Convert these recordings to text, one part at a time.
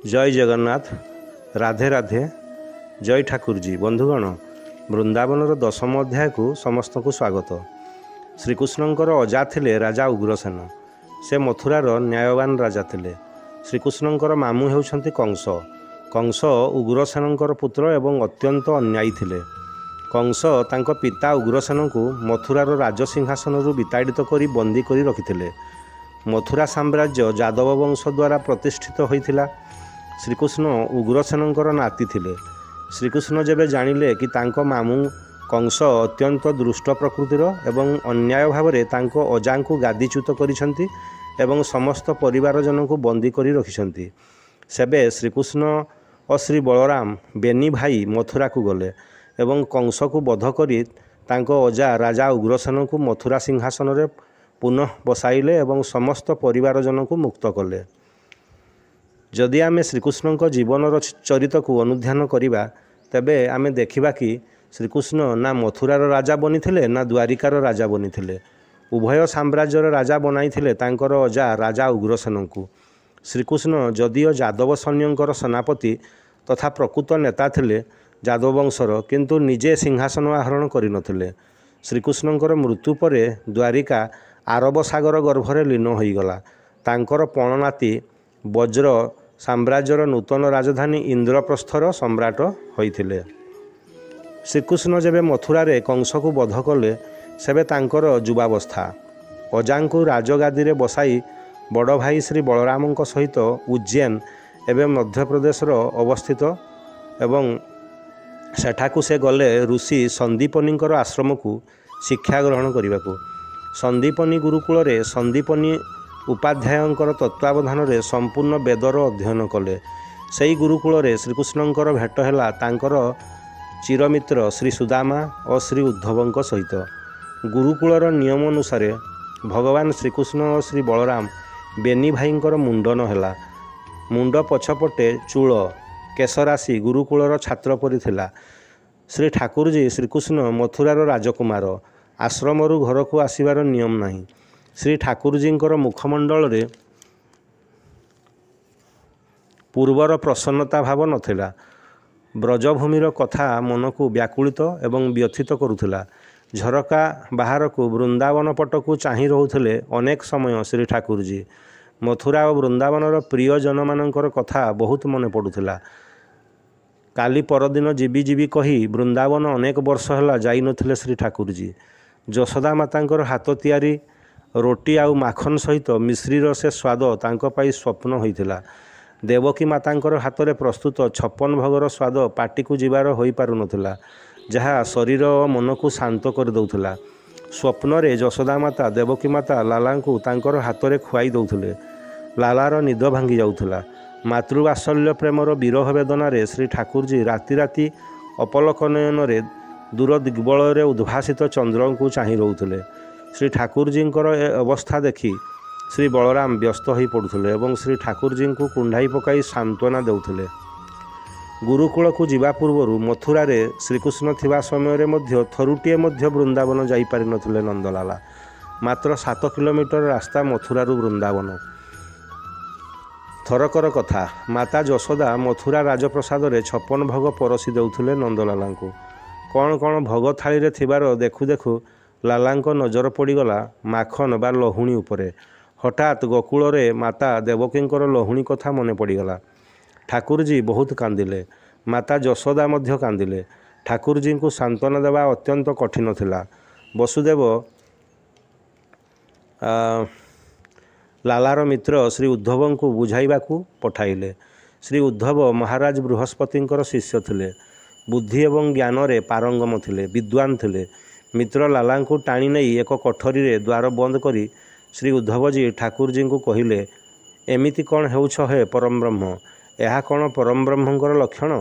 जय जगन्नाथ। राधे राधे। जय ठाकुर जी। बंधुगण, वृंदावनर 10म अध्याय को समस्त को स्वागत। श्रीकृष्णंकर अजा थिले राजा उग्रसेन। से मथुरार न्यायवान राजा थिले। श्रीकृष्णंकर मामू हेउछंती कंस। कंस उग्रसेनंकर पुत्र एवं अत्यंत अन्यायी थिले। कंस तांको पिता उग्रसेन को मथुरार राजसिंहासनरू विताड़ित करी बंदी करी रखिथिले। मथुरा साम्राज्य यादव वंश द्वारा प्रतिष्ठित होइथिला। श्रीकृष्ण उग्रसेनंकर नाती थिले। श्रीकृष्ण जेबे जानिले कि तांको मामू कंस अत्यंत दुष्ट प्रकृतिर एवं अन्याय भावरे तांको अजांकु गादीच्युत करिसंती एवं समस्त परिवार जनकु बंदी करी रखिसंती। सेबे श्रीकृष्ण और श्री बलराम बेनी भाई मथुरा को गले एवं कंस को बध करी तांको अजा राजा उग्रसेन को मथुरा सिंहासन रे पुनः बसाइले एवं समस्त परिवार जनकु मुक्त कले। जदि आमे श्रीकृष्ण जीवनर चरित को अनुध्यान करिबा तेबे आमे देखिबा कि श्रीकृष्ण ना मथुरार राजा बनिथिले ना द्वारिकार राजा बनिथिले। उभय साम्राज्यर राजा बनाइथिले तांकर अजा राजा उग्रसेन को। श्रीकृष्ण जदिओ यादव सैन्यंकर सेनापति तथा प्रकृत नेता थिले यादव वंशर, किंतु निजे सिंहासन आहरण करिनथिले। श्रीकृष्णंकर मृत्यु परे द्वारिका आरब सागर गर्भरे लीन होईगला। तांकर पणनाती वज्र साम्राज्यर नूतन राजधानी इंद्रप्रस्थर सम्राट होइथिले। श्रीकृष्ण जेबे मथुरारे कंस को बध कले सेबे तांकर युवावस्था। अजांकु राजगादी रे बसाई बड़ भाई श्री बलरामंक सहित उज्जैन एवं मध्य प्रदेशर अवस्थित एवं सेठाकु से गले ऋषि संदीपनींकर आश्रम को शिक्षा ग्रहण करने। संदीपनी गुरुकुल रे संदीपनी उपाध्यायंकर तत्वावधान रे संपूर्ण वेदर अध्ययन कले। सेई गुरुकुल रे श्रीकृष्णंकर भेट हैला तांकर चिरमित्र श्री सुदामा और श्री उद्धवंक सहित। गुरुकुलर नियम अनुसार भगवान श्रीकृष्ण और श्री बलराम बेनी भाईंकर मुंडन हैला। मुंड पछपटे चूल केशराशि गुरुकुलर छात्र परि थिला। श्री ठाकुर जी श्रीकृष्ण मथुरार राजकुमार। आश्रमरू घर को आसबार नियम नहीं। श्री ठाकुर जींकर मुखमंडल रे पूर्वर प्रसन्नता भाव नथिला। ब्रजभूमिर कथा मन को व्याकुलित एवं व्यथित करुथिला। झरका बाहर को वृंदावन पट को चाहि रहुथिले अनेक समय श्री ठाकुर जी। मथुरा और वृंदावनर प्रिय जनमानंकर कथा बहुत मन पड़ुथिला। काली परदिन जीवी जीवी कही वृंदावन अनेक वर्ष है जाई नथिले श्री ठाकुर जी। यशोदा मातांकर हाथ तियारी रोटी आउ माखन सहित मिश्रीर से स्वाद तांको पाई स्वप्न होइथिला। देवकी मातांकर हाथ रे प्रस्तुत 56 भोगर स्वाद पाटी को जीवार होई पारु नथिला, जहा शरीर और मन को शांत कर दउथिला। स्वप्न रे यशोदा माता देवकी माता लाला को तांकर हाथ रे खुआई दउथिले। लालार निद भांगी जाउथिला। मातृवात्सल्य प्रेमर विरह वेदना रे श्री ठाकुर जी राति राति अपलक नयन रे दूर दिग्बल रे उद्भासित चंद्र को चाहि रहुथिले। श्री ठाकुर जींकर अवस्था देखि श्री बलराम व्यस्त हो पड़ुथिले एवं श्री ठाकुर जी को कुंडाई पकाई सांत्वना देउथिले। गुरुकुल को जीवा पूर्व मथुरा रे श्रीकृष्ण थिबा समय रे मध्य थरुटिए मध्य वृंदावन जाई पारि नथिले नंदलाला। मात्र 7 किलोमीटर रास्ता मथुरारू वृंदावन। थरकर कथा, माता यशोदा मथुरा राजप्रसाद रे 56 भोग परसी देउथिले नंदलाला को। कौन कौन भोग थाली रे थिबार देखु देखु लालांको नजर पड़ीगला माखन बा लहुणी उपरे। हठात गोकुल रे माता देवकींकर लहुणी कथा मने पड़ीगला। ठाकुर जी बहुत कांदिले। माता यशोदा मध्य कांदिले। ठाकुर जी को सांत्वना देवा अत्यंत कठिन थिला। वसुदेव लालार मित्र श्री उद्धव को बुझाइबा को पठाइले। श्री उद्धव महाराज बृहस्पतिंकर शिष्य थिले। बुद्धि एवं ज्ञान रे पारंगम थिले, विद्वान थिले। मित्र लाला को टाणी नहीं एक कोठरी रे द्वार बंद करी श्री उद्धव जी ठाकुर जी को कहिले, एमिति कौन हेउछ हे परम ब्रह्म? यह कौन परम ब्रह्मंकर लक्षण?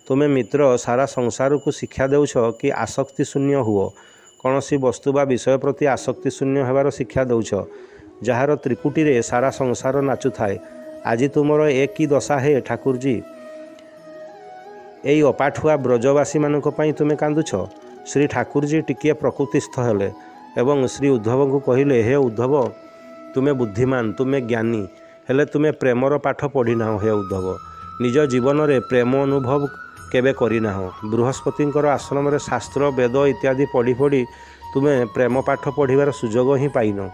तुमे मित्र सारा संसार को शिक्षा देउछ कि आसक्ति शून्य हुओ। कौन सी वस्तु बा विषय प्रति आसक्ति शून्य हेबार शिक्षा देउछ। जार त्रिकुटी रे सारा संसार नाचु थाए। आज तुमर एक ही दशा है ठाकुर जी। एई अपाठुआ ब्रजवासी मानक पई तुमे कांदुछ। श्री ठाकुर जी टिकिए प्रकृतिस्थ हेले एवं श्री उद्धव को कहिले, हे उद्धव तुमे बुद्धिमान, तुमे ज्ञानी, हेले तुमे प्रेमर पाठ पढ़ी ना हे उद्धव। निज जीवन में प्रेम अनुभव केबे करिनाह। बृहस्पतिंकर आश्रम में शास्त्र वेद इत्यादि पढ़ी पढ़ी तुम्हें प्रेम पाठ पढ़िबार सुजोग ही पाइन।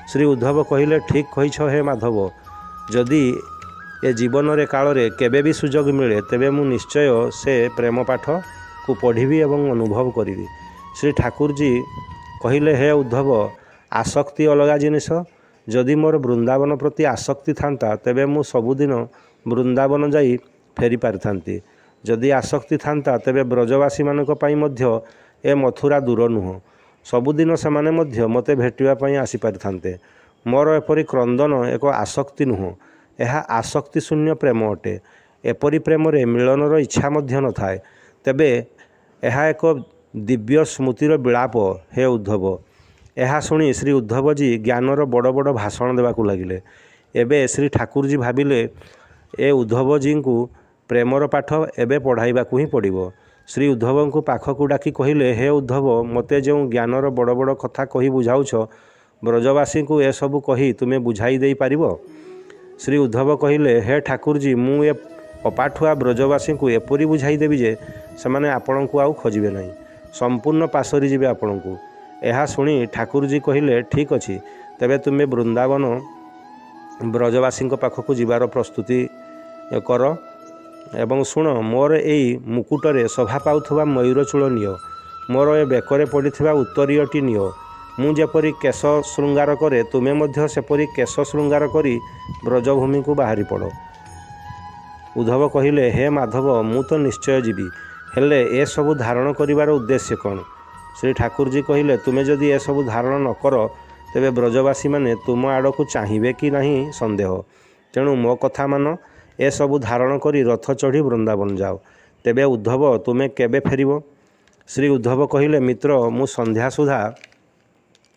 श्री उद्धव कहिले ठीक कहिछ हे माधव, जदि ए जीवन रे काल रे केबे भी सुजोग मिले तेबे मु निश्चय से प्रेम पाठ को पढ़ी एवं अनुभव करी। श्री ठाकुर जी कहिले हे उद्धव, आसक्ति अलगा जिनिस। जदि मोर वृंदावन प्रति आसक्ति थांता तेबे मु सबुदिन वृंदावन जाई फेरी पारिथांती। जदि आसक्ति थांता तेबे ब्रजवासी मानक पई मध्य ए मथुरा दूर नुह। सबुदिन सेमाने मध्य मते भेटिबा पई आसी पारिथांते। मोर एपरि क्रंदन एक आसक्ति नुह, यह आसक्ति शून्य प्रेम अटे। एपरि प्रेम रे मिलनर इच्छा मध्य न थाए। तेबे यह एक दिव्य स्मृतिर विलाप हे उद्धव। यह शुणी श्री उद्धव जी ज्ञानर बड़ बड़ भाषण देवाक लगिले। एबे श्री ठाकुर जी भाविले ए उद्धव जी को प्रेमर पाठ एबे पढ़ाइबाकू ही पड़िबो। श्री उद्धव को पाखक डाकी कहिले, हे उद्धव, मते जो ज्ञानर बड़ बड़ कथा कही बुझाउछ ब्रजवासी को ए सबू कही तुमे बुझाई दे पारिबो। श्री उद्धव कहिले, हे ठाकुर जी, मु ए अपाठुआ ब्रजवासी को एपरी बुझाई देबी जे सेमाने आपण को आउ खोजिबे नहीं, संपूर्ण पासरी जीवे आपण को। यह शुणी ठाकुर जी कहिले, ठीक अछि, तेबे तुमे वृंदावन ब्रजवासी पाखक जीवार प्रस्तुति कर एवं शुण, मोर एई मुकुटरे शोभा पाउथबा मयूरचूल नियो, मोर ए बेकरे पड़िथिबा उत्तरीयटी नियो। मु जेपरी केश श्रृंगार करे तुमे मध्य सेपरी केश श्रृंगार करी ब्रजभूमि को बाहरी पड़। उद्धव कहिले, हे माधव, मु तो निश्चय जीवी, हेले ए सबु धारण करिवार उद्देश्य कौन? श्री ठाकुर जी कहिले, तुमे जदि ए सबु धारण न कर तेबे ब्रजवासी माने तुम आड़कू चाहिए कि नहीं संदेह। तेणु मो कथा मान, ए सबु धारण करी रथ चढ़ी वृंदावन जाओ। तेबे उद्धव, तुमे केबे फेरिबो? श्री उद्धव कहिले, मित्र, मु संध्या सुधा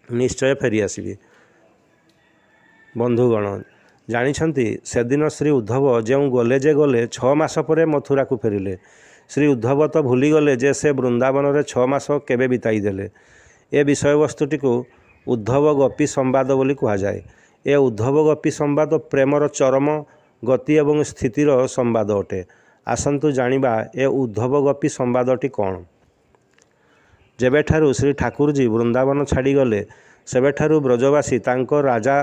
निश्चय फेरी आसबि। बंधुगण जानिछंती सेदिन श्री उद्धव जो गले जे गले 6 मास परे मथुरा को फेरिले। श्री उद्धव तो भूली गले जे से वृंदावन रे 6 मास केबे बिताई देले। ए विषय वस्तुटी को उद्धव गपी संवाद बोली कहा जाए। ए उद्धव गपी संवाद प्रेमर चरम गति एवं स्थितिर संवाद अटे। आसंतु जानिबा ए उद्धव गपी संवादटी कौन। जेबेठारु श्री ठाकुर जी वृंदावन छाड़ी गले सेबेठारु ब्रजवासी तांको राजा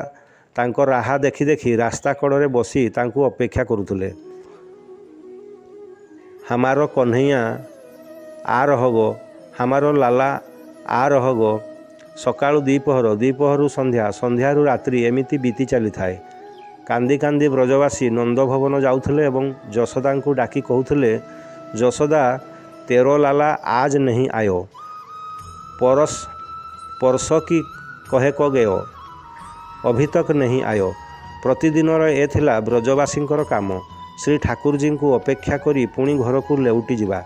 तांको राहा देखी देखी रास्ता कड़े बसी तांको अपेक्षा करुथुले। हमारो कन्हैया आ रहगो, हमारो लाला आ रहगो। सकाळु दीपहर, दीपहरु संध्या, संध्यारु रात्रि एमिति बीती चली थाए। कांदी कांदी ब्रजवासी नंदभवन जाउथले एवं जशोदा को डाकी कहूथले, जशोदा, तेरो लाला आज नहीं आयो, परस की कहे को गयो, अभी तक नहीं आयो। प्रतिदिन ए थिला ब्रजवासींकर काम। श्री ठाकुर जी को अपेक्षा करी पुणी घर को लेउटी जिबा।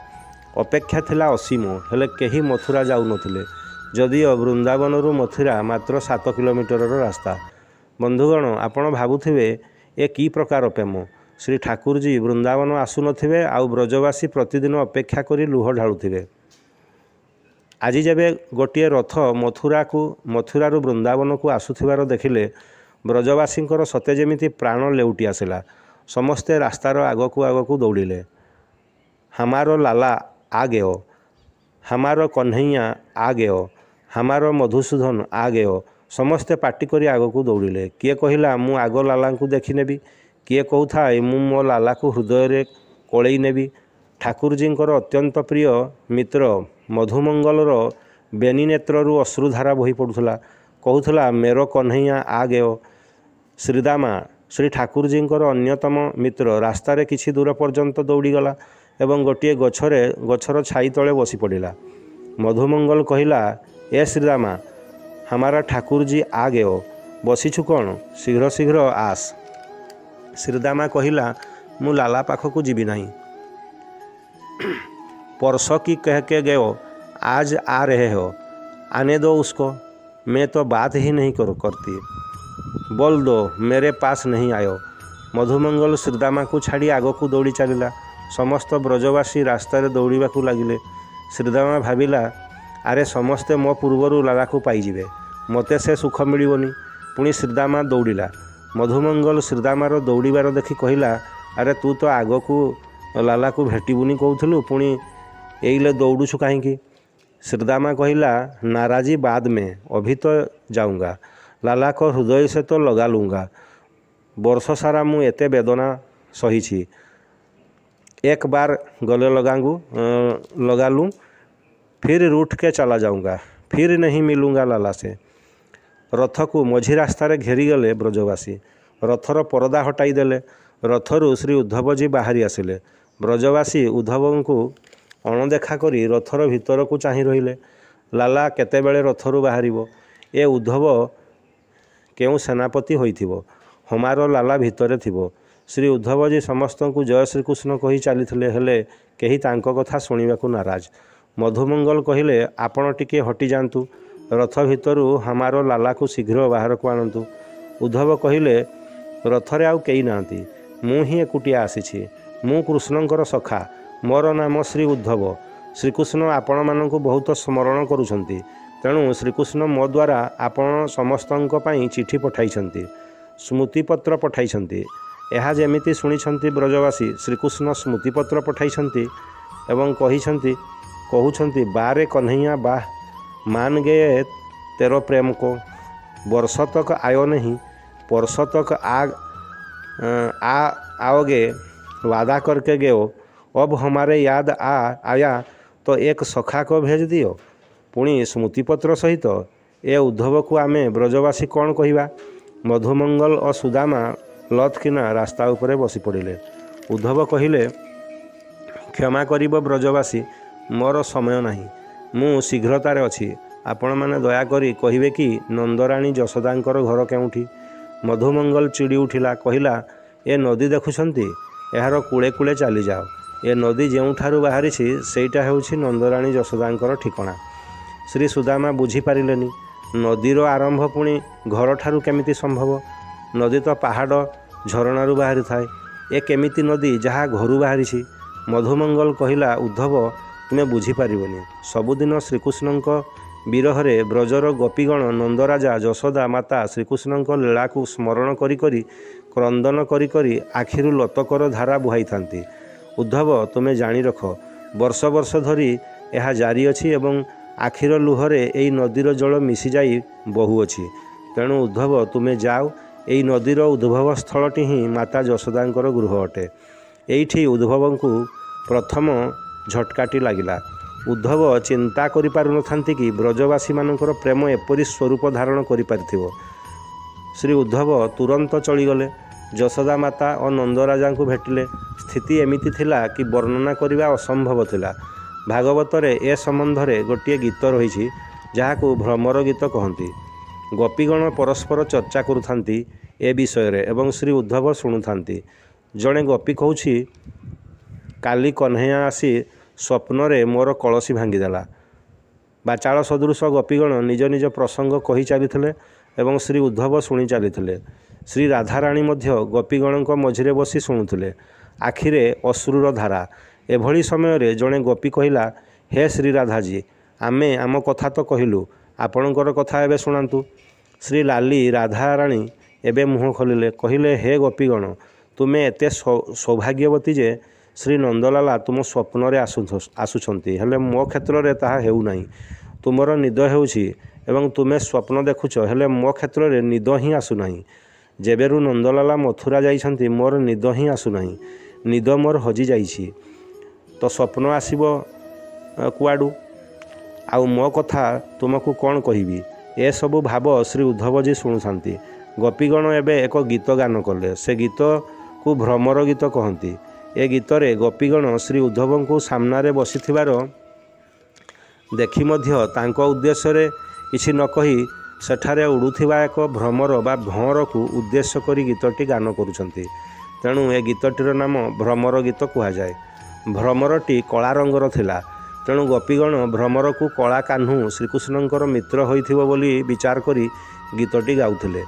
अपेक्षा थिला असीम, हेले केही मथुरा जाऊ नथिले। जदिओ वृंदावनरू मथुरा मात्र 7 किलोमीटर रास्ता। बंधुगण, आपण भाबुथिबे ए की प्रकार प्रेम। श्री ठाकुर जी वृंदावन आसु नथिबे आउ ब्रजवासी प्रतिदिन अपेक्षा करी लुह ढाळुथिबे। आज जेबे गोटे रथ मथुरारू वृंदावन को आसुथिबार देखिले ब्रजवासींकर सते जेमिति प्राण लेउटी आसिला। समस्ते रास्तार आगकू दौड़िले। हमारो लाला आ गयो, हमारो कन्हैया आ गयो, हमारो मधुसूदन आ गयो। समस्ते पार्टी करी आगकू दौड़िले। किए कहिला मु आग लाला को देखी नेबी, किए कहूथा मु मो लाला को हृदय रे कोलई नेबी। ठाकुर जींकर अत्यंत प्रिय मित्र मधुमंगलर बेनी नेत्रु अश्रुधारा बही पड़ूला। कहूला मेरो कन्हैया आ गयो। श्रीदामा श्री ठाकुर जींकर अन्यतम मित्र रास्तार किछि दूर पर्यंत दौड़ीगला एवं गोटे गछर छाई तले बसी पड़ा। मधुमंगल कहिला, ए श्रीदामा, हमारा ठाकुर जी आ गयो, बसीछु कौन, शीघ्र शीघ्र आस। श्रीदामा कहिला, मु लाला पाखकू जीवी नहीं, परसों की कह के गयो, आज आ रहे हो, आने दो उसको, मैं तो बात ही नहीं करती, बोल दो मेरे पास नहीं आयो। मधुमंगल श्रीदामा को छाड़ी आग को दौड़ी चलला। समस्त ब्रजवासी रास्तार दौड़ा लगिले। श्रीदामा भाविला, अरे समस्ते मो पूर्वर लाला को पाइबे, मते से सुख मिलनी। पुणी श्रीदामा दौड़िला। मधुमंगल श्रीदामार दौड़ीबार देखि कहिला, ଆରେ ତୁ ତ ଆଗକୁ ଲାଲାକୁ ଭେଟିବୁନି କହୁଥିଲୁ, ପୁଣି ଏଇଲେ ଦୌଡ଼ୁଛୁ କାହିଁକି? ଶ୍ରୀଦାମା କହିଲା, ନାରାଜି ବାଦ ମେ ଅଭି ତ ଯାଉଙ୍ଗା, ଲାଲା କ ହୃଦୟ ସେ ତ ଲଗା ଲୁଙ୍ଗା। ବର୍ଷ ସାରା ମୁଁ ଏତେ ବେଦନା ସହିଛି, ଏକ ବାର ଗଲେ ଲगा लूँ, फिर रूठ के चला जाऊँगा, फिर नहीं मिलूँगा लाला से। ରଥକୁ ମଝି ରାସ୍ତାରେ ଘେରିଗଲେ ବ୍ରଜବାସୀ। ରଥର ପରଦା ହଟାଇ ଦେଲେ। ରଥରୁ ଶ୍ରୀ ଉଦ୍ଧବଜୀ ବାହାରି ଆସିଲେ। ବ୍ରଜବାସୀ ଉଦ୍ଧବଙ୍କୁ ଅଣଦେଖା କରି ରଥର ଭିତରକୁ ଚାହିଁ ରହିଲେ। ଲାଲା କେତେବେଳେ ରଥରୁ ବାହାରିବ? ଏ ଉଦ୍ଧବ କେଉଁ ସେନାପତି ହୋଇଥିବ? ହମାର ଲାଲା ଭିତରେ ଥିବ। ଶ୍ରୀ ଉଦ୍ଧବଜୀ ସମସ୍ତଙ୍କୁ ଜୟ ଶ୍ରୀକୃଷ୍ଣ କହି ଚାଲିଥିଲେ, ହେଲେ କେହି ତାଙ୍କ କଥା ଶୁଣିବାକୁ ନାରାଜ। ମଧୁମଙ୍ଗଲ କହିଲେ, ଆପଣ ଟିକିଏ ହଟିଯାଆନ୍ତୁ, ରଥ ଭିତରୁ ହମାର ଲାଲାକୁ ଶୀଘ୍ର ବାହାରକୁ ଆଣନ୍ତୁ। ଉଦ୍ଧବ କହିଲେ, ରଥରେ ଆଉ କେହି ନାହାନ୍ତି, ମୁଁ ହିଁ ଏକୁଟିଆ ଆସିଛି। ମୁଁ କୃଷ୍ଣଙ୍କର ସଖା, ମୋର ନାମ ଶ୍ରୀ ଉଦ୍ଧବ। ଶ୍ରୀକୃଷ୍ଣ ଆପଣମାନଙ୍କୁ ବହୁତ ସ୍ମରଣ କରୁଛନ୍ତି, ତେଣୁ ଶ୍ରୀକୃଷ୍ଣ ମୋ ଦ୍ୱାରା ଆପଣ ସମସ୍ତଙ୍କ ପାଇଁ ଚିଠି ପଠାଇଛନ୍ତି, ସ୍ମୃତିପତ୍ର ପଠାଇଛନ୍ତି। ଏହା ଯେମିତି ଶୁଣିଛନ୍ତି ବ୍ରଜବାସୀ, ଶ୍ରୀକୃଷ୍ଣ ସ୍ମୃତିପତ୍ର ପଠାଇଛନ୍ତି ଏବଂ କହୁଛନ୍ତି ବାରେ କହ୍ନୈୟା ବାହ मान गए तेरो प्रेम को, वर्षों तक आयो नहीं, परसों तक आओगे, वादा करके गए, अब हमारे याद आया तो एक सखा को भेज दियो। पुणी स्मृतिपत्र सहित ए उद्धव को आमे ब्रजवासी कौन कहिबा? मधुमंगल और सुदामा लथ किना रास्ता उपरे बसी पड़िले। उद्धव कहिले, क्षमा करिब ब्रजवासी, मोर समय नहीं, ମୁଁ ଶୀଘ୍ରତାରେ ଅଛି। ଆପଣମାନେ ଦୟାକରି କହିବେ କି ନନ୍ଦରାଣୀ ଯଶୋଦାଙ୍କର ଘର କେଉଁଠି? ମଧୁମଙ୍ଗଲ ଚିଡ଼ି ଉଠିଲା, କହିଲା, ଏ ନଦୀ ଦେଖୁଛନ୍ତି, ଏହାର କୂଳେ କୂଳେ ଚାଲିଯାଅ। ଏ ନଦୀ ଯେଉଁଠାରୁ ବାହାରିଛି ସେଇଟା ହେଉଛି ନନ୍ଦରାଣୀ ଯଶୋଦାଙ୍କର ଠିକଣା। ଶ୍ରୀ ସୁଦାମା ବୁଝିପାରିଲେନି, ନଦୀର ଆରମ୍ଭ ପୁଣି ଘରଠାରୁ କେମିତି ସମ୍ଭବ? ନଦୀ ତ ପାହାଡ଼ ଝରଣାରୁ ବାହାରିଥାଏ, ଏ କେମିତି ନଦୀ ଯାହା ଘରୁ ବାହାରିଛି? ମଧୁମଙ୍ଗଲ କହିଲା, ଉଦ୍ଧବ ତୁମେ ବୁଝିପାରିବନି। ସବୁଦିନ ଶ୍ରୀକୃଷ୍ଣଙ୍କ ବିରହରେ ବ୍ରଜର ଗୋପୀଗଣ ନନ୍ଦରାଜା ଯଶୋଦା ମାତା ଶ୍ରୀକୃଷ୍ଣଙ୍କ ଲୀଳାକୁ ସ୍ମରଣ କରି କରି କ୍ରନ୍ଦନ କରି କରି ଆଖିରୁ ଲୋତକର ଧାରା ବୁହାଇଥାନ୍ତି। ଉଦ୍ଧବ ତୁମେ ଜାଣି ରଖ, ବର୍ଷ ବର୍ଷ ଧରି ଏହା ଜାରି ଅଛି ଏବଂ ଆଖିର ଲୁହରେ ଏହି ନଦୀର ଜଳ ମିଶିଯାଇ ବହୁଅଛି। ତେଣୁ ଉଦ୍ଧବ ତୁମେ ଯାଅ, ଏହି ନଦୀର ଉଦ୍ଭବ ସ୍ଥଳଟି ହିଁ ମାତା ଯଶୋଦାଙ୍କର ଗୃହ ଅଟେ। ଏଇଠି ଉଦ୍ଧବଙ୍କୁ ପ୍ରଥମ ଝଟକାଟି ଲାଗିଲା। ଉଦ୍ଧବ ଚିନ୍ତା କରିପାରୁନଥାନ୍ତି କି ବ୍ରଜବାସୀମାନଙ୍କର ପ୍ରେମ ଏପରି ସ୍ୱରୂପ ଧାରଣ କରିପାରିଥିବ। ଶ୍ରୀ ଉଦ୍ଧବ ତୁରନ୍ତ ଚଳିଗଲେ। ଯଶୋଦା ମାତା ଓ ନନ୍ଦରାଜାଙ୍କୁ ଭେଟିଲେ। ସ୍ଥିତି ଏମିତି ଥିଲା କି ବର୍ଣ୍ଣନା କରିବା ଅସମ୍ଭବ ଥିଲା। ଭାଗବତରେ ଏ ସମ୍ବନ୍ଧରେ ଗୋଟିଏ ଗୀତ ରହିଛି, ଯାହାକୁ ଭ୍ରମର ଗୀତ କହନ୍ତି। ଗୋପୀଗଣ ପରସ୍ପର ଚର୍ଚ୍ଚା କରୁଥାନ୍ତି ଏ ବିଷୟରେ ଏବଂ ଶ୍ରୀ ଉଦ୍ଧବ ଶୁଣୁଥାନ୍ତି। ଜଣେ ଗୋପୀ କହୁଛି, କାଲି କହ୍ନୈୟା ଆସି ସ୍ୱପ୍ନରେ ମୋର କଳସି ଭାଙ୍ଗିଦେଲା। ବାଚାଳ ସଦୃଶ ଗୋପୀଗଣ ନିଜ ନିଜ ପ୍ରସଙ୍ଗ କହି ଚାଲିଥିଲେ ଏବଂ ଶ୍ରୀ ଉଦ୍ଧବ ଶୁଣି ଚାଲିଥିଲେ। ଶ୍ରୀ ରାଧାରାଣୀ ମଧ୍ୟ ଗୋପୀଗଣଙ୍କ ମଝିରେ ବସି ଶୁଣୁଥିଲେ, ଆଖିରେ ଅଶ୍ରୁର ଧାରା। ଏଭଳି ସମୟରେ ଜଣେ ଗୋପୀ କହିଲା, ହେ ଶ୍ରୀ ରାଧାଜୀ, ଆମେ ଆମ କଥା ତ କହିଲୁ, ଆପଣଙ୍କର କଥା ଏବେ ଶୁଣାନ୍ତୁ। ଶ୍ରୀ ଲାଲି ରାଧାରାଣୀ ଏବେ ମୁହଁ ଖୋଲିଲେ, କହିଲେ, ହେ ଗୋପୀଗଣ, ତୁମେ ଏତେ ସୌଭାଗ୍ୟବତୀ ଯେ ଶ୍ରୀ ନନ୍ଦଲାଲା ତୁମ ସ୍ୱପ୍ନରେ ଆସୁଛନ୍ତି, ହେଲେ ମୋ କ୍ଷେତ୍ରରେ ତାହା ହେଉନାହିଁ। ତୁମର ନିଦ ହେଉଛି ଏବଂ ତୁମେ ସ୍ୱପ୍ନ ଦେଖୁଛ, ହେଲେ ମୋ କ୍ଷେତ୍ରରେ ନିଦ ହିଁ ଆସୁନାହିଁ। ଯେବେରୁ ନନ୍ଦଲାଲା ମଥୁରା ଯାଇଛନ୍ତି ମୋର ନିଦ ହିଁ ଆସୁନାହିଁ। ନିଦ ମୋର ହଜିଯାଇଛି, ତ ସ୍ୱପ୍ନ ଆସିବ କୁଆଡ଼ୁ? ଆଉ ମୋ କଥା ତୁମକୁ କ'ଣ କହିବି? ଏସବୁ ଭାବ ଶ୍ରୀ ଉଦ୍ଧବଜୀ ଶୁଣୁଥାନ୍ତି। ଗୋପୀଗଣ ଏବେ ଏକ ଗୀତ ଗାନ କଲେ। ସେ ଗୀତକୁ ଭ୍ରମର ଗୀତ କହନ୍ତି। ଏ ଗୀତରେ ଗୋପୀଗଣ ଶ୍ରୀ ଉଦ୍ଧବଙ୍କୁ ସାମ୍ନାରେ ବସିଥିବାର ଦେଖି ମଧ୍ୟ ତାଙ୍କ ଉଦ୍ଦେଶ୍ୟରେ କିଛି ନ କହି ସେଠାରେ ଉଡ଼ୁଥିବା ଏକ ଭ୍ରମର ବା ଭଁରକୁ ଉଦ୍ଦେଶ୍ୟ କରି ଗୀତଟି ଗାନ କରୁଛନ୍ତି। ତେଣୁ ଏ ଗୀତଟିର ନାମ ଭ୍ରମର ଗୀତ କୁହାଯାଏ। ଭ୍ରମରଟି କଳା ରଙ୍ଗର ଥିଲା, ତେଣୁ ଗୋପୀଗଣ ଭ୍ରମରକୁ କଳା କାହ୍ନୁ ଶ୍ରୀକୃଷ୍ଣଙ୍କର ମିତ୍ର ହୋଇଥିବ ବୋଲି ବିଚାର କରି ଗୀତଟି ଗାଉଥିଲେ।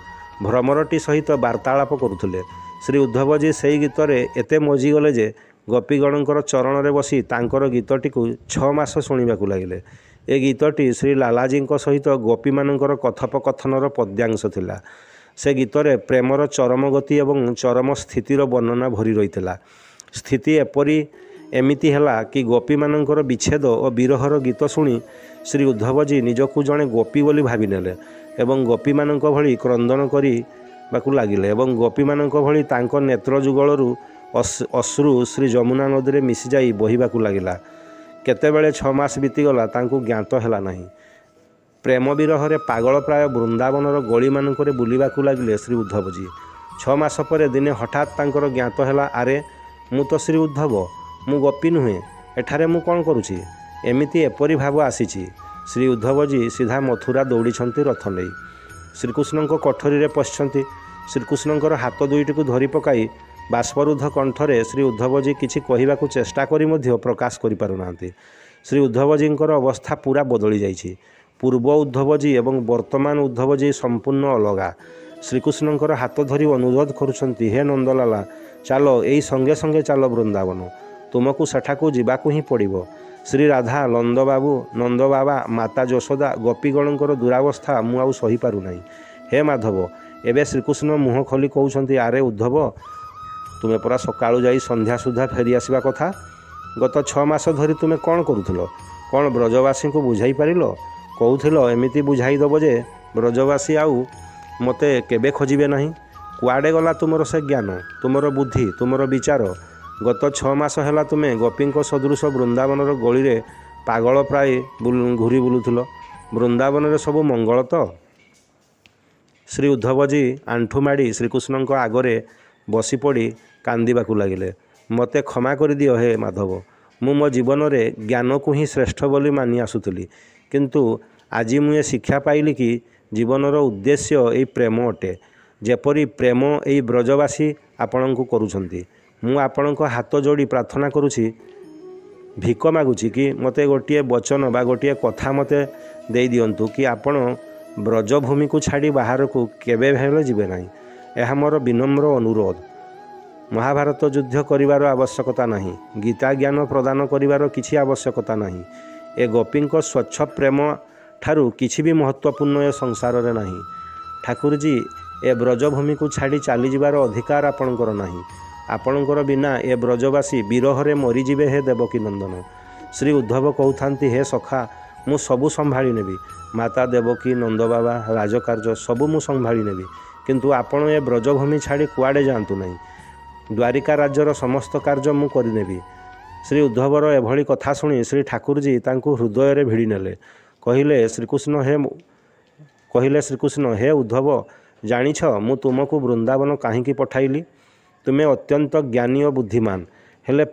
ଭ୍ରମରଟି ସହିତ ବାର୍ତ୍ତାଳାପ କରୁଥିଲେ। ଶ୍ରୀ ଉଦ୍ଧବଜୀ ସେହି ଗୀତରେ ଏତେ ମଜିଗଲେ ଯେ ଗୋପୀଗଣଙ୍କର ଚରଣରେ ବସି ତାଙ୍କର ଗୀତଟିକୁ 6 ମାସ ଶୁଣିବାକୁ ଲାଗିଲେ। ଏ ଗୀତଟି ଶ୍ରୀ ଲାଲାଜୀଙ୍କ ସହିତ ଗୋପୀମାନଙ୍କର କଥୋପକଥନର ପଦ୍ୟାଂଶ ଥିଲା। से गीतरे प्रेमर चरम गति एवं चरम स्थितिर वर्णना भरी रही। स्थिति एपरी एमिति हैला कि गोपी मानकर विच्छेद और विरहर गीत शुणी श्री उद्धवजी निजकु जड़े गोपी बोली भावी नेले एवं गोपी मानक भली क्रंदन करबाकू लागिले एवं गोपी मानक भली तांको नेत्र जुगलरू अश्रु श्री जमुना नदी में मिसी जाई बहिबाकू लागिला। केतेबेले 6 मास बीतीगला तांकू ज्ञात हैला नहीं। प्रेम विरह पागल प्राय वृंदावनर गली मानकरे बुलिबाकू लागिले श्री उद्धवजी। 6 मास पर दिने हठात तांकर ज्ञात हैला, अरे मु तो श्री उद्धव, मु गोपी नुहे, एठारे मु कौन करुछि? एमिति एपरी भाव आसीछि। श्री उद्धवजी सीधा मथुरा दौड़ीछंती रथ नहीं। श्रीकृष्ण कोठरी रे पशिछंती। श्रीकृष्णकर हाथ दुईटी को धरी पकाई बाष्परुद्ध कंठरे श्री उद्धवजी किछि कहिबाकू चेष्टा करी मध्य प्रकाश करि पारुनाहांती। श्री उद्धवजींकर अवस्था पूरा बदली जाइछि। पूर्व उद्धवजी एवं वर्तमान उद्धवजी संपूर्ण अलगा। श्रीकृष्णकर हाथ धरी अनुरोध करुछंती, हे नंदलाला चलो एई संगे संगे चलो वृंदावन, तुमको सेठाकू जिबाकू ही पड़िबो। श्री राधा, नंद बाबा, माता यशोदा, गोपीगणकर दुरावस्था मु आउ सही पारु नाही। हे माधव, एबे श्रीकृष्ण मुह खोली कहउछंती, अरे उद्धव, तुमे परा सकाळू जाई संध्या सुधा फेरी आसीबा कथा। गत 6 मास धरी तुमे कौन करुथिलो? कौन ब्रजवासी को बुझाई पारिलो? कहूथिलो एमिति बुझाई दबो जे ब्रजवासी आउ मते केबे खोजिबे नाही। कुआडे गला तुमर से ज्ञान, तुमर बुद्धि, तुमर विचार? गत 6 मास हैला तुमे गोपींको सदृश वृंदावनर गली रे पागल प्राय घूरी बुलुथिलो। वृंदावन रे सब मंगल तो? श्री उद्धवजी आंठू माड़ी श्रीकृष्ण आगरे बसी पड़ी कांदीबाकू लागिले। मते क्षमा कर दियो हे माधव, मु मो जीवन रे ज्ञान को ही श्रेष्ठ बोली मानि आसुतली, किंतु आज मुझे शिक्षा पाइली कि जीवनर उद्देश्य यही प्रेम अटे। जेपरी प्रेम यही ब्रजवासी आपण को करुछंती। मु आपण हाथ जोड़ी प्रार्थना करुछि, भिक मागुछि कि मते गोटे वचन बा गोटे कथा मते दे दियंतु कि आपण ब्रजभूमि को छाड़ी बाहर को केबे भेले जिबे नाही। यह मोर विनम्र अनुरोध। महाभारत युद्ध करिवार आवश्यकता नहीं, गीता ज्ञान प्रदान करिवार किछि आवश्यकता नहीं। ए गोपींको स्वच्छ प्रेम ठारू किछि भी महत्वपूर्ण ए संसार रे नहीं। ठाकुर जी, ए ब्रजभूमि को छाड़ी चली जिबार अधिकार आपणकर नहीं। आपणकर बिना ए ब्रजवासी विरह मरी जिबे हे देवकी नंदन। श्री उद्धव कहउथांती, हे सखा, मु सबु संभाली नेबी। माता देवकी, नंद बाबा, राजकार्य सबु मु संभाली नेबी, किंतु आपण ए ब्रजभूमि छाड़ी कुआडे जातु नहीं। द्वारिका राज्यर समस्त कार्य मु करिनेबी। श्री उद्धवर एभली कथा शुणी श्री ठाकुरजी तांकु हृदय रे भिड़ी नेले। कहिले श्रीकृष्ण, हे उद्धव, जानिछ मु तुमको वृंदावन काहींकी पठाइली? तुमे अत्यंत ज्ञानी और बुद्धिमान, हेले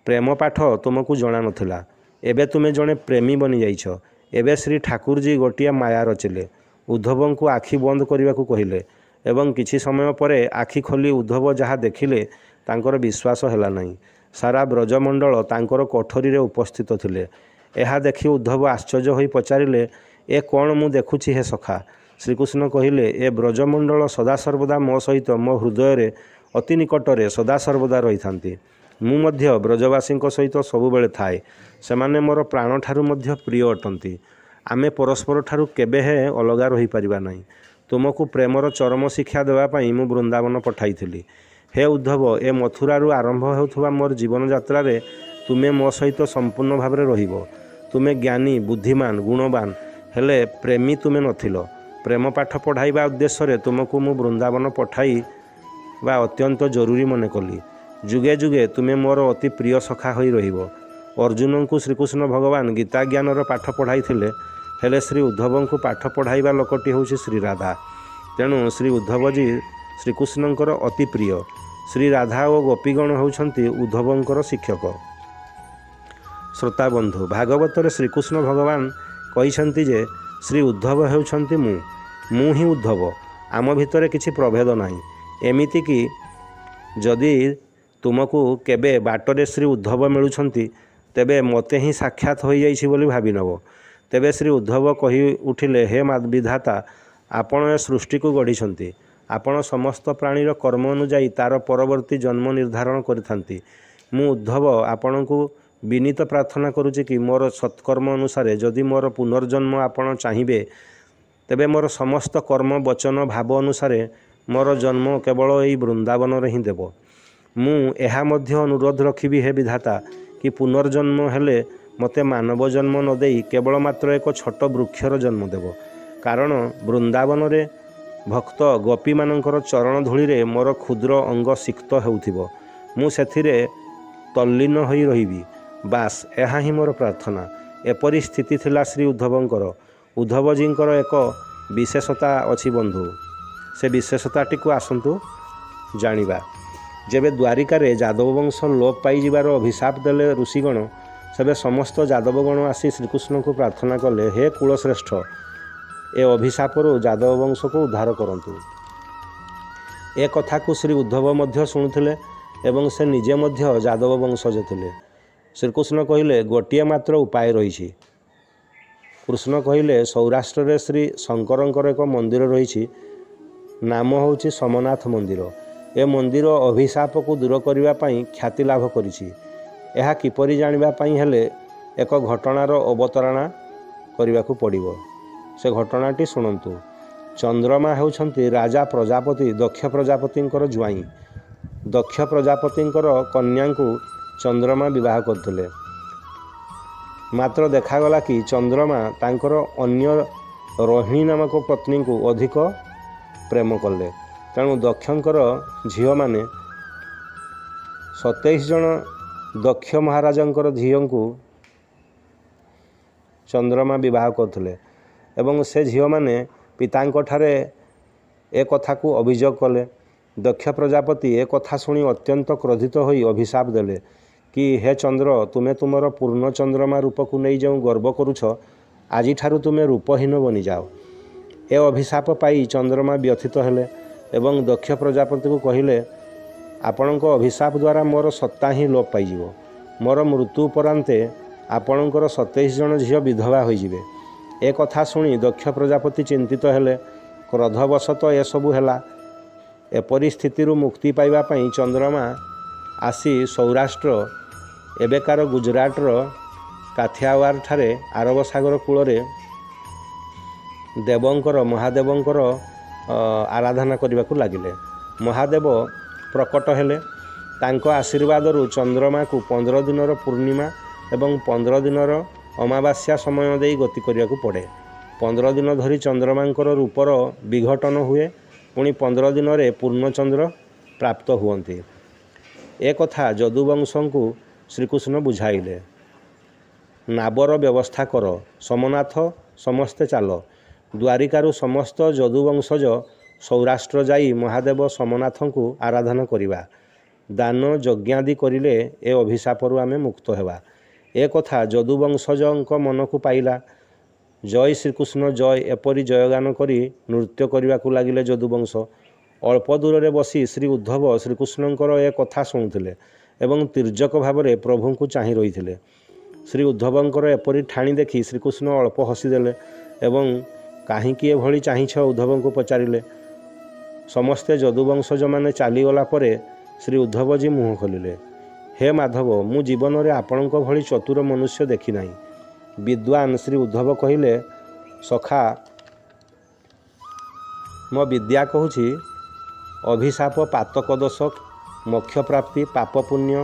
प्रेम पाठ तुमको जना नथिला। एबे तुमे जणे प्रेमी बनी जाइछ। एबे श्री ठाकुरजी गोटिया माया रचिले। उद्धव को आखि बंद करने को कहले एवं किछि समय परे आखि खोली उद्धव जहाँ देखिले तांकर विश्वास हैला नहीं। सारा ब्रजमंडल तांकर कोठरी रे उपस्थित थिले। एहा देखि उद्धव आश्चर्य होई पचारिले, ए कौन मु देखुछि हे सखा? श्रीकृष्ण कहिले, ए ब्रजमंडल सदासर्वदा मो सहित मो हृदय रे अति निकटरे सदासर्वदा रही थांती। मु मध्य ब्रजवासी सहित सबुबेले थाए। सेमाने मोर प्राण ठारू मध्य प्रिय अटंती। आमे परस्पर ठारू केबे हे अलगा रही परिबा नहीं। तुमको प्रेमर चरम शिक्षा देवाई मु वृंदावन पठाई। हे उद्धव, ए मथुरारू आरंभ होथुवा मोर जीवन यात्रा रे तुमे मो सहित संपूर्ण भाव में रहिबो। तुमे ज्ञानी, बुद्धिमान, गुणवान, हेले प्रेमी तुमे नथिलो। प्रेम पाठ पढ़ाइबा उद्देश्य रे तुमको मु वृंदावन पठाई बा अत्यंत जरूरी मन कली। जुगे जुगे तुमे मोर अति प्रिय सखा होई रहिबो। अर्जुन को श्रीकृष्ण भगवान गीता ज्ञानर पाठ पढ़ाई थिले, हेले श्री उद्धव को पाठ पढ़ाइबा लोकटी होउछि श्री राधा। तेणु श्री उद्धवजी श्रीकृष्णंकर अति प्रिय। श्री राधा और गोपीगण होउछंती उद्धवंकर शिक्षक। श्रोता बंधु, भागवत श्रीकृष्ण भगवान कहिसंती जे श्री उद्धव होउछंती मु ही उद्धव। आम भितर किछि प्रभेद नाही। एमिति कि जदि तुमको केबे बाटरे श्री उद्धव मिलुछंती तेबे मते ही साक्षात हो जाइछि बोली भाबी नब। तेबे श्री उद्धव कही उठिले, हे विधाता, आपण ए सृष्टि को गढ़ी। आपण समस्त प्राणीर कर्म अनुजाई तार परवर्ती जन्म निर्धारण करिथांती। मु उद्धव आपण को विनीत प्रार्थना करुछि कि मोर सत्कर्म अनुसार जदि मोर पुनर्जन्म आपण चाहिए ତେବେ ମୋର ସମସ୍ତ କର୍ମ ବଚନ ଭାବ ଅନୁସାରେ ମୋର ଜନ୍ମ କେବଳ ଏହି ବୃନ୍ଦାବନରେ ହିଁ ଦେବ। ମୁଁ ଏହା ମଧ୍ୟ ଅନୁରୋଧ ରଖିବି ହେ ବିଧାତା କି ପୁନର୍ଜନ୍ମ ହେଲେ ମୋତେ ମାନବ ଜନ୍ମ ନ ଦେଇ କେବଳ ମାତ୍ର ଏକ ଛୋଟ ବୃକ୍ଷର ଜନ୍ମ ଦେବ, କାରଣ ବୃନ୍ଦାବନରେ ଭକ୍ତ ଗୋପୀମାନଙ୍କର ଚରଣ ଧୂଳିରେ ମୋର କ୍ଷୁଦ୍ର ଅଙ୍ଗ ସିକ୍ତ ହେଉଥିବ। ମୁଁ ସେଥିରେ ତଲ୍ଲୀନ ହୋଇ ରହିବି। ବାସ୍ ଏହା ହିଁ ମୋର ପ୍ରାର୍ଥନା। ଏପରି ସ୍ଥିତି ଥିଲା ଶ୍ରୀ ଉଦ୍ଧବଙ୍କର। ଉଦ୍ଧବଜୀଙ୍କର ଏକ ବିଶେଷତା ଅଛି ବନ୍ଧୁ। ସେ ବିଶେଷତାଟିକୁ ଆସନ୍ତୁ ଜାଣିବା। ଯେବେ ଦ୍ୱାରିକାରେ ଯାଦବ ବଂଶ ଲୋପ ପାଇଯିବାର ଅଭିଶାପ ଦେଲେ ଋଷିଗଣ, ସେବେ ସମସ୍ତ ଯାଦବଗଣ ଆସି ଶ୍ରୀକୃଷ୍ଣଙ୍କୁ ପ୍ରାର୍ଥନା କଲେ, ହେ କୁଳଶ୍ରେଷ୍ଠ, ଏ ଅଭିଶାପରୁ ଯାଦବ ବଂଶକୁ ଉଦ୍ଧାର କରନ୍ତୁ। ଏ କଥାକୁ ଶ୍ରୀ ଉଦ୍ଧବ ମଧ୍ୟ ଶୁଣୁଥିଲେ ଏବଂ ସେ ନିଜେ ମଧ୍ୟ ଯାଦବ ବଂଶଜ ଥିଲେ। ଶ୍ରୀକୃଷ୍ଣ କହିଲେ, ଗୋଟିଏ ମାତ୍ର ଉପାୟ ରହିଛି। କୃଷ୍ଣ କହିଲେ, ସୌରାଷ୍ଟ୍ରରେ ଶ୍ରୀ ଶଙ୍କରଙ୍କର ଏକ ମନ୍ଦିର ରହିଛି, ନାମ ହେଉଛି ସୋମନାଥ ମନ୍ଦିର। ଏ ମନ୍ଦିର ଅଭିଶାପକୁ ଦୂର କରିବା ପାଇଁ ଖ୍ୟାତି ଲାଭ କରିଛି। ଏହା କିପରି ଜାଣିବା ପାଇଁ ହେଲେ ଏକ ଘଟଣାର ଅବତାରଣା କରିବାକୁ ପଡ଼ିବ। ସେ ଘଟଣାଟି ଶୁଣନ୍ତୁ। ଚନ୍ଦ୍ରମା ହେଉଛନ୍ତି ରାଜା ପ୍ରଜାପତି ଦକ୍ଷ ପ୍ରଜାପତିଙ୍କର ଜ୍ୱାଇଁ। ଦକ୍ଷ ପ୍ରଜାପତିଙ୍କର କନ୍ୟାଙ୍କୁ ଚନ୍ଦ୍ରମା ବିବାହ କରୁଥିଲେ। ମାତ୍ର ଦେଖାଗଲା କି ଚନ୍ଦ୍ରମା ତାଙ୍କର ଅନ୍ୟ ରୋହିଣୀ ନାମକ ପତ୍ନୀଙ୍କୁ ଅଧିକ ପ୍ରେମ କଲେ। ତେଣୁ ଦକ୍ଷଙ୍କର ଝିଅମାନେ 27 ଜଣ ଦକ୍ଷ ମହାରାଜାଙ୍କର ଝିଅଙ୍କୁ ଚନ୍ଦ୍ରମା ବିବାହ କରୁଥିଲେ ଏବଂ ସେ ଝିଅମାନେ ପିତାଙ୍କଠାରେ ଏ କଥାକୁ ଅଭିଯୋଗ କଲେ। ଦକ୍ଷ ପ୍ରଜାପତି ଏ କଥା ଶୁଣି ଅତ୍ୟନ୍ତ କ୍ରୋଧିତ ହୋଇ ଅଭିଶାପ ଦେଲେ କି, ହେ ଚନ୍ଦ୍ର, ତୁମେ ତୁମର ପୂର୍ଣ୍ଣ ଚନ୍ଦ୍ରମା ରୂପକୁ ନେଇ ଯେଉଁ ଗର୍ବ କରୁଛ, ଆଜିଠାରୁ ତୁମେ ରୂପହୀନ ବନିଯାଅ। ଏ ଅଭିଶାପ ପାଇ ଚନ୍ଦ୍ରମା ବ୍ୟଥିତ ହେଲେ ଏବଂ ଦକ୍ଷ ପ୍ରଜାପତିକୁ କହିଲେ, ଆପଣଙ୍କ ଅଭିଶାପ ଦ୍ୱାରା ମୋର ସତ୍ତା ହିଁ ଲୋପ ପାଇଯିବ। ମୋର ମୃତ୍ୟୁ ଉପରାନ୍ତେ ଆପଣଙ୍କର 27 ଜଣ ଝିଅ ବିଧବା ହୋଇଯିବେ। ଏ କଥା ଶୁଣି ଦକ୍ଷ ପ୍ରଜାପତି ଚିନ୍ତିତ ହେଲେ। କ୍ରୋଧବଶତଃ ଏସବୁ ହେଲା। ଏପରି ସ୍ଥିତିରୁ ମୁକ୍ତି ପାଇବା ପାଇଁ ଚନ୍ଦ୍ରମା ଆସି ସୌରାଷ୍ଟ୍ର, ଏବେକାର ଗୁଜରାଟର କାଥିଆୱାଡ଼ଠାରେ ଆରବ ସାଗର କୂଳରେ ମହାଦେବଙ୍କର ଆରାଧନା କରିବାକୁ ଲାଗିଲେ। ମହାଦେବ ପ୍ରକଟ ହେଲେ। ତାଙ୍କ ଆଶୀର୍ବାଦରୁ ଚନ୍ଦ୍ରମାକୁ 15 ଦିନର ପୂର୍ଣ୍ଣିମା ଏବଂ 15 ଦିନର ଅମାବାସ୍ୟା ସମୟ ଦେଇ ଗତି କରିବାକୁ ପଡ଼େ। 15 ଦିନ ଧରି ଚନ୍ଦ୍ରମାଙ୍କର ରୂପର ବିଘଟନ ହୁଏ, ପୁଣି 15 ଦିନରେ ପୂର୍ଣ୍ଣଚନ୍ଦ୍ର ପ୍ରାପ୍ତ ହୁଅନ୍ତି। ଏ କଥା ଯଦୁବଂଶଙ୍କୁ ଶ୍ରୀକୃଷ୍ଣ ବୁଝାଇଲେ। ନାବର ବ୍ୟବସ୍ଥା କର, ସୋମନାଥ ସମସ୍ତେ ଚାଲ। ଦ୍ୱାରିକାରୁ ସମସ୍ତ ଯଦୁବଂଶଜ ସୌରାଷ୍ଟ୍ର ଯାଇ ମହାଦେବ ସୋମନାଥଙ୍କୁ ଆରାଧନା କରିବା। ଦାନ ଯଜ୍ଞାଦି କରିଲେ ଏ ଅଭିଶାପରୁ ଆମେ ମୁକ୍ତ ହେବା। ଏ କଥା ଯଦୁବଂଶଜଙ୍କ ମନକୁ ପାଇଲା। ଜୟ ଶ୍ରୀକୃଷ୍ଣ ଜୟ, ଏପରି ଜୟଗାନ କରି ନୃତ୍ୟ କରିବାକୁ ଲାଗିଲେ ଯଦୁବଂଶ। ଅଳ୍ପ ଦୂରରେ ବସି ଶ୍ରୀ ଉଦ୍ଧବ ଶ୍ରୀକୃଷ୍ଣଙ୍କର ଏ କଥା ଶୁଣୁଥିଲେ ଏବଂ ତୀର୍ଯ୍ୟକ ଭାବରେ ପ୍ରଭୁଙ୍କୁ ଚାହିଁ ରହିଥିଲେ। ଶ୍ରୀ ଉଦ୍ଧବଙ୍କର ଏପରି ଠାଣି ଦେଖି ଶ୍ରୀକୃଷ୍ଣ ଅଳ୍ପ ହସିଦେଲେ ଏବଂ କାହିଁକି ଏଭଳି ଚାହିଁଛ ଉଦ୍ଧବଙ୍କୁ ପଚାରିଲେ। ସମସ୍ତେ ଯଦୁବଂଶଜମାନେ ଚାଲିଗଲା ପରେ ଶ୍ରୀ ଉଦ୍ଧବଜୀ ମୁହଁ ଖୋଲିଲେ। ହେ ମାଧବ, ମୁଁ ଜୀବନରେ ଆପଣଙ୍କ ଭଳି ଚତୁର ମନୁଷ୍ୟ ଦେଖିନାହିଁ। ବିଦ୍ୱାନ ଶ୍ରୀ ଉଦ୍ଧବ କହିଲେ, ସଖା, ମୋ ବିଦ୍ୟା କହୁଛି, ଅଭିଶାପ, ପାତକ ଦୋଷ, ମୋକ୍ଷପ୍ରାପ୍ତି, ପାପ ପୁଣ୍ୟ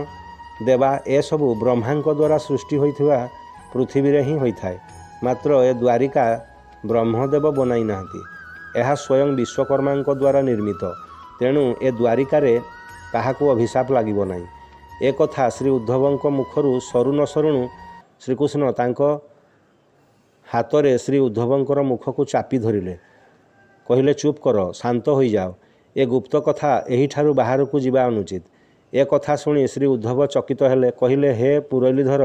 ଦେବା ଏସବୁ ବ୍ରହ୍ମାଙ୍କ ଦ୍ୱାରା ସୃଷ୍ଟି ହୋଇଥିବା ପୃଥିବୀରେ ହିଁ ହୋଇଥାଏ। ମାତ୍ର ଏ ଦ୍ୱାରିକା ବ୍ରହ୍ମଦେବ ବନାଇ ନାହାନ୍ତି। ଏହା ସ୍ୱୟଂ ବିଶ୍ୱକର୍ମାଙ୍କ ଦ୍ୱାରା ନିର୍ମିତ। ତେଣୁ ଏ ଦ୍ୱାରିକାରେ କାହାକୁ ଅଭିଶାପ ଲାଗିବ ନାହିଁ। ଏ କଥା ଶ୍ରୀ ଉଦ୍ଧବଙ୍କ ମୁଖରୁ ସରୁ ନ ସରୁଣୁ ଶ୍ରୀକୃଷ୍ଣ ତାଙ୍କ ହାତରେ ଶ୍ରୀ ଉଦ୍ଧବଙ୍କର ମୁଖକୁ ଚାପି ଧରିଲେ। କହିଲେ, ଚୁପ୍ କର, ଶାନ୍ତ ହୋଇଯାଅ। ଏ ଗୁପ୍ତ କଥା ଏହିଠାରୁ ବାହାରକୁ ଯିବା ଅନୁଚିତ। ଏ କଥା ଶୁଣି ଶ୍ରୀ ଉଦ୍ଧବ ଚକିତ ହେଲେ। କହିଲେ, ହେ ମୁରଲୀଧର,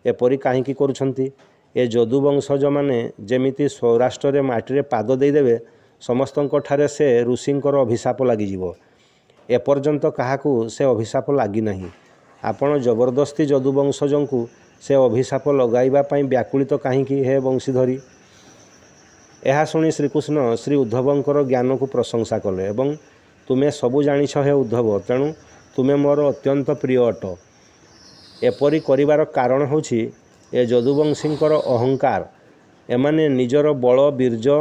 ଏପରି କାହିଁକି କରୁଛନ୍ତି? ଏ ଯଦୁବଂଶଜମାନେ ଯେମିତି ସୌରାଷ୍ଟ୍ରରେ ମାଟିରେ ପାଦ ଦେଇଦେବେ, ସମସ୍ତଙ୍କଠାରେ ସେ ଋଷିଙ୍କର ଅଭିଶାପ ଲାଗିଯିବ। ଏପର୍ଯ୍ୟନ୍ତ କାହାକୁ ସେ ଅଭିଶାପ ଲାଗିନାହିଁ। ଆପଣ ଜବରଦସ୍ତି ଯଦୁବଂଶଜଙ୍କୁ ସେ ଅଭିଶାପ ଲଗାଇବା ପାଇଁ ବ୍ୟାକୁଳିତ କାହିଁକି, ହେ ବଂଶୀଧରି? ଏହା ଶୁଣି ଶ୍ରୀକୃଷ୍ଣ ଶ୍ରୀ ଉଦ୍ଧବଙ୍କର ଜ୍ଞାନକୁ ପ୍ରଶଂସା କଲେ ଏବଂ ତୁମେ ସବୁ ଜାଣିଛ ହେ ଉଦ୍ଧବ, ତେଣୁ ତୁମେ ମୋର ଅତ୍ୟନ୍ତ ପ୍ରିୟ ଅଟ। ଏପରି କରିବାର କାରଣ ହେଉଛି ଏ ଯଦୁବଂଶୀଙ୍କର ଅହଙ୍କାର। ଏମାନେ ନିଜର ବଳ, ବୀର୍ଯ୍ୟ,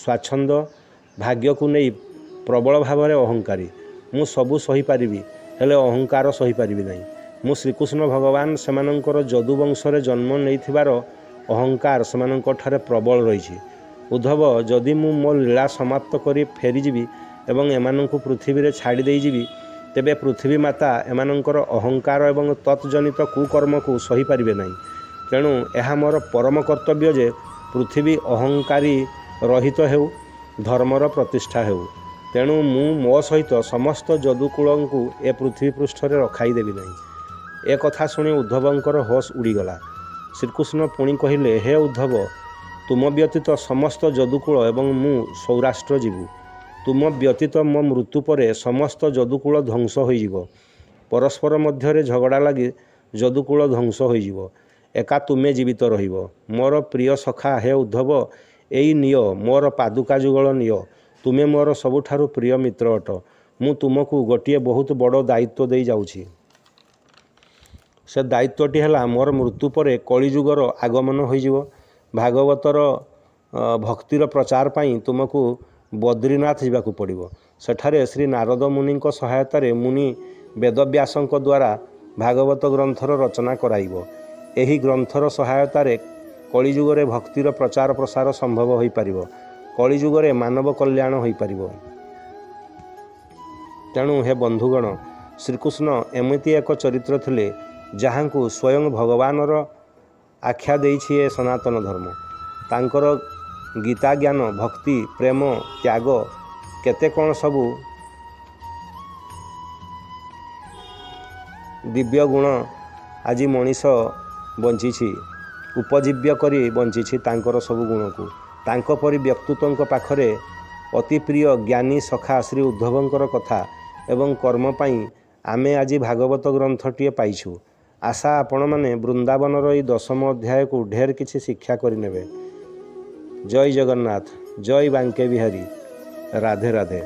ସ୍ୱାଚ୍ଛନ୍ଦ, ଭାଗ୍ୟକୁ ନେଇ ପ୍ରବଳ ଭାବରେ ଅହଙ୍କାରୀ। ମୁଁ ସବୁ ସହିପାରିବି, ହେଲେ ଅହଙ୍କାର ସହିପାରିବି ନାହିଁ। ମୁଁ ଶ୍ରୀକୃଷ୍ଣ ଭଗବାନ ସେମାନଙ୍କର ଯଦୁ ବଂଶରେ ଜନ୍ମ ନେଇଥିବାର ଅହଙ୍କାର ସେମାନଙ୍କଠାରେ ପ୍ରବଳ ରହିଛି। ଉଦ୍ଧବ, ଯଦି ମୁଁ ମୋ ଲୀଳା ସମାପ୍ତ କରି ଫେରିଯିବି ଏବଂ ଏମାନଙ୍କୁ ପୃଥିବୀରେ ଛାଡ଼ି ଦେଇଯିବି, ତେବେ ପୃଥିବୀ ମାତା ଏମାନଙ୍କର ଅହଙ୍କାର ଏବଂ ତତ୍ଜନିତ କୁକର୍ମକୁ ସହିପାରିବେ ନାହିଁ। ତେଣୁ ଏହା ମୋର ପରମ କର୍ତ୍ତବ୍ୟ ଯେ ପୃଥିବୀ ଅହଙ୍କାରୀ ରହିତ ହେଉ, ଧର୍ମର ପ୍ରତିଷ୍ଠା ହେଉ। ତେଣୁ ମୁଁ ମୋ ସହିତ ସମସ୍ତ ଯଦୁକୁଳଙ୍କୁ ଏ ପୃଥିବୀ ପୃଷ୍ଠରେ ରଖାଇ ଦେବି ନାହିଁ। ଏ କଥା ଶୁଣି ଉଦ୍ଧବଙ୍କର ହୋସ ଉଡ଼ିଗଲା। ଶ୍ରୀକୃଷ୍ଣ ପୁଣି କହିଲେ, ହେ ଉଦ୍ଧବ, ତୁମ ବ୍ୟତୀତ ସମସ୍ତ ଯଦୁକୁଳ ଏବଂ ମୁଁ ସୌରାଷ୍ଟ୍ର ଯିବୁ। ତୁମ ବ୍ୟତୀତ ମୋ ମୃତ୍ୟୁ ପରେ ସମସ୍ତ ଯଦୁକୁଳ ଧ୍ୱଂସ ହୋଇଯିବ। ପରସ୍ପର ମଧ୍ୟରେ ଝଗଡ଼ା ଲାଗି ଯଦୁକୁଳ ଧ୍ୱଂସ ହୋଇଯିବ। ଏକା ତୁମେ ଜୀବିତ ରହିବ। ମୋର ପ୍ରିୟ ସଖା ହେ ଉଦ୍ଧବ, ଏଇ ନିଅ ମୋର ପାଦୁକା ଯୁଗଳ ନିଅ। ତୁମେ ମୋର ସବୁଠାରୁ ପ୍ରିୟ ମିତ୍ର ଅଟ। ମୁଁ ତୁମକୁ ଗୋଟିଏ ବହୁତ ବଡ଼ ଦାୟିତ୍ୱ ଦେଇ ଯାଉଛି। ସେ ଦାୟିତ୍ୱଟି ହେଲା, ମୋର ମୃତ୍ୟୁ ପରେ କଳିଯୁଗର ଆଗମନ ହୋଇଯିବ। ଭାଗବତର ଭକ୍ତିର ପ୍ରଚାର ପାଇଁ ତୁମକୁ ବଦ୍ରିନାଥ ଯିବାକୁ ପଡ଼ିବ। ସେଠାରେ ଶ୍ରୀ ନାରଦ ମୁନିଙ୍କ ସହାୟତାରେ ମୁନି ବେଦବ୍ୟାସଙ୍କ ଦ୍ୱାରା ଭାଗବତ ଗ୍ରନ୍ଥର ରଚନା କରାଇବ। ଏହି ଗ୍ରନ୍ଥର ସହାୟତାରେ କଳିଯୁଗରେ ଭକ୍ତିର ପ୍ରଚାର ପ୍ରସାର ସମ୍ଭବ ହୋଇପାରିବ। କଳିଯୁଗରେ ମାନବ କଲ୍ୟାଣ ହୋଇପାରିବ। ତେଣୁ ହେ ବନ୍ଧୁଗଣ, ଶ୍ରୀକୃଷ୍ଣ ଏମିତି ଏକ ଚରିତ୍ର ଥିଲେ ଯାହାଙ୍କୁ ସ୍ୱୟଂ ଭଗବାନର ଆଖ୍ୟା ଦେଇଛି ଏ ସନାତନ ଧର୍ମ। ତାଙ୍କର ଗୀତା ଜ୍ଞାନ, ଭକ୍ତି, ପ୍ରେମ, ତ୍ୟାଗ, କେତେ କ'ଣ ସବୁ ଦିବ୍ୟ ଗୁଣ ଆଜି ମଣିଷ ବଞ୍ଚିଛି, ଉପଜୀବ୍ୟ କରି ବଞ୍ଚିଛି ତାଙ୍କର ସବୁ ଗୁଣକୁ। ତାଙ୍କ ପରି ବ୍ୟକ୍ତିତ୍ୱଙ୍କ ପାଖରେ ଅତି ପ୍ରିୟ ଜ୍ଞାନୀ ସଖା ଶ୍ରୀ ଉଦ୍ଧବଙ୍କର କଥା ଏବଂ କର୍ମ ପାଇଁ ଆମେ ଆଜି ଭାଗବତ ଗ୍ରନ୍ଥଟିଏ ପାଇଛୁ। ଆଶା ଆପଣମାନେ ବୃନ୍ଦାବନର ଏହି 10ମ ଅଧ୍ୟାୟକୁ ଢେର କିଛି ଶିକ୍ଷା କରିନେବେ। ଜୟ ଜଗନ୍ନାଥ, ଜୟ ବାଙ୍କେ ବିହାରୀ, ରାଧେ ରାଧେ।